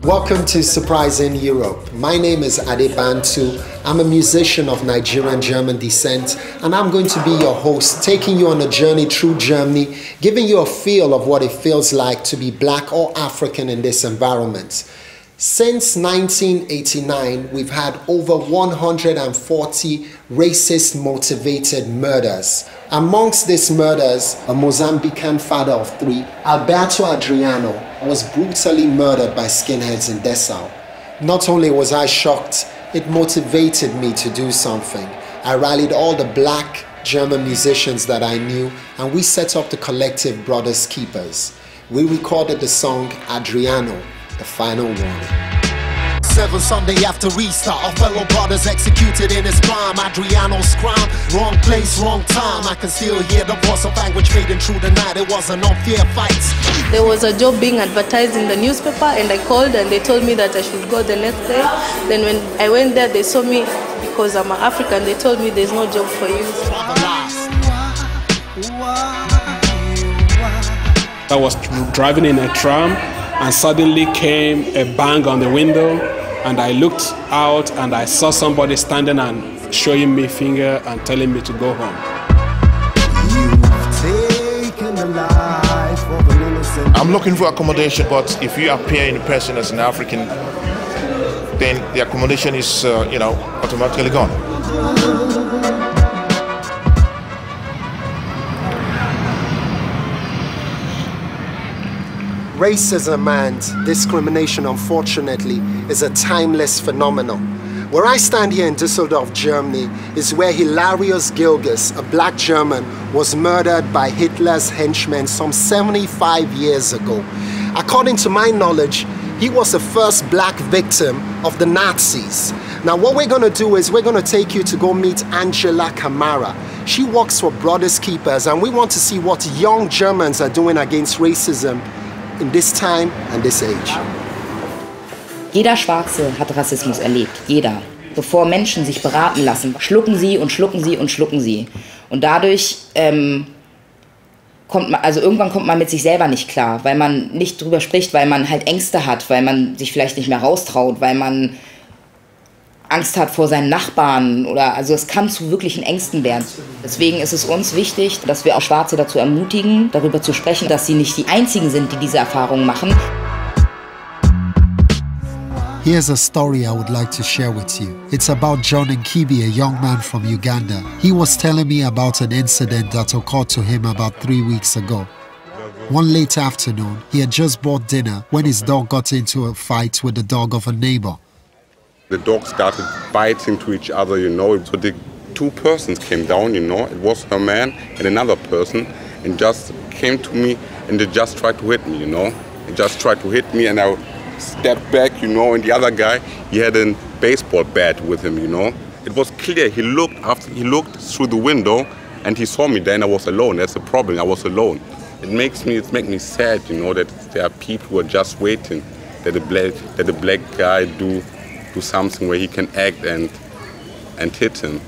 Welcome to Surprising Europe. My name is Adé Bantu. I'm a musician of Nigerian German descent, and I'm going to be your host, taking you on a journey through Germany, giving you a feel of what it feels like to be black or African in this environment. Since 1989, we've had over 140 racist-motivated murders. Amongst these murders, a Mozambican father of 3, Alberto Adriano, was brutally murdered by skinheads in Dessau. Not only was I shocked, it motivated me to do something. I rallied all the black German musicians that I knew, and we set up the collective Brothers Keepers. We recorded the song Adriano, the final warning. 7 Sunday after restart, our fellow brothers executed in his prime. Adriano's crime, wrong place, wrong time. I can still hear the voice of language fading through the night. It wasn't unfair fights. There was a job being advertised in the newspaper, and I called and they told me that I should go the next day. Then when I went there, they saw me because I'm an African. They told me there's no job for you. I was driving in a tram, and suddenly came a bang on the window, and I looked out and I saw somebody standing and showing me finger and telling me to go home. I'm looking for accommodation, but if you appear in person as an African, then the accommodation is, automatically gone. Racism and discrimination, unfortunately, is a timeless phenomenon. Where I stand here in Düsseldorf, Germany, is where Hilarius Gilges, a black German, was murdered by Hitler's henchmen some 75 years ago. According to my knowledge, he was the first black victim of the Nazis. Now what we're going to do is we're going to take you to go meet Angela Camara. She works for Brothers Keepers, and we want to see what young Germans are doing against racism in this time and this age. Jeder Schwarze hat Rassismus erlebt, jeder. Bevor Menschen sich beraten lassen, schlucken sie und schlucken sie und schlucken sie. Und dadurch irgendwann kommt man mit sich selber nicht klar, weil man nicht drüber spricht, weil man halt Ängste hat, weil man sich vielleicht nicht mehr raustraut, weil man Angst hat vor seinen Nachbarn also es kann zu wirklichen Ängsten werden. Deswegen ist es uns wichtig, dass wir auch Schwarze dazu ermutigen, darüber zu sprechen, dass sie nicht die Einzigen sind, die diese Erfahrungen machen. Here's a story I would like to share with you. It's about John Nkibi, a young man from Uganda. He was telling me about an incident that occurred to him about 3 weeks ago. One late afternoon, he had just bought dinner when his dog got into a fight with the dog of a neighbor. The dogs started biting to each other, so the 2 persons came down, it was her man and another person, and just came to me and they just tried to hit me, They just tried to hit me, and I stepped back, and the other guy, he had a baseball bat with him, It was clear, he looked through the window and he saw me there, and I was alone. That's the problem, I was alone. It makes me sad, that there are people who are just waiting that the black guy do something where he can act and hit him.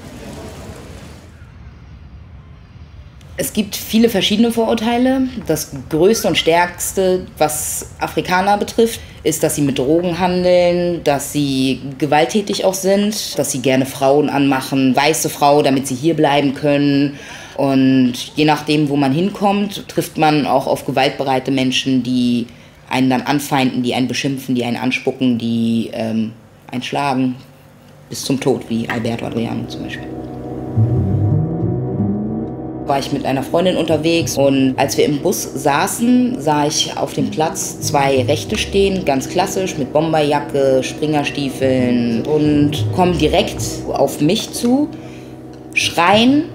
Es gibt viele verschiedene Vorurteile. Das größte und stärkste, was Afrikaner betrifft, ist, dass sie mit Drogen handeln, dass sie gewalttätig auch sind, dass sie gerne Frauen anmachen, weiße Frau, damit sie hier bleiben können. Und je nachdem, wo man hinkommt, trifft man auch auf gewaltbereite Menschen, die einen dann anfeinden, die einen beschimpfen, die einen anspucken, die einen schlagen bis zum Tod, wie Alberto Adriano zum Beispiel. War ich mit einer Freundin unterwegs, und als wir im Bus saßen, sah ich auf dem Platz 2 Rechte stehen, ganz klassisch, mit Bomberjacke, Springerstiefeln, und kommen direkt auf mich zu, schreien,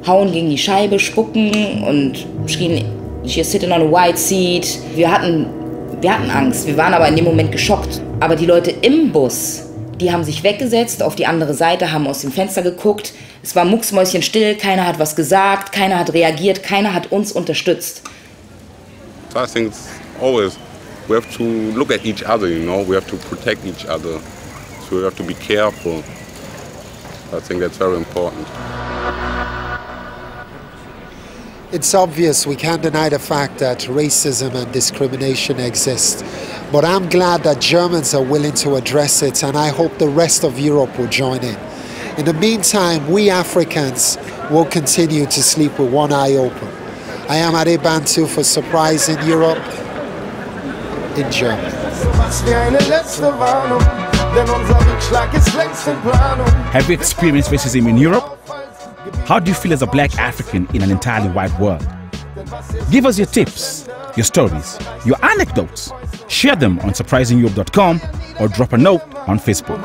hauen gegen die Scheibe, spucken und schrien, "You're sitting on a white seat." Wir hatten Angst, wir waren aber in dem Moment geschockt. Aber die Leute im Bus, die haben sich weggesetzt, auf die andere Seite, haben aus dem Fenster geguckt. Es war mucksmäuschenstill, keiner hat was gesagt, keiner hat reagiert, keiner hat uns unterstützt. So I think it's always, we have to look at each other, we have to protect each other. So we have to be careful. I think that's very important. It's obvious we can't deny the fact that racism and discrimination exist. But I'm glad that Germans are willing to address it, and I hope the rest of Europe will join in. In the meantime, we Africans will continue to sleep with one eye open. I am Adé Bantu for Surprise in Europe in German. Have you experienced racism in Europe? How do you feel as a black African in an entirely white world? Give us your tips, your stories, your anecdotes. Share them on surprisingeurope.com or drop a note on Facebook.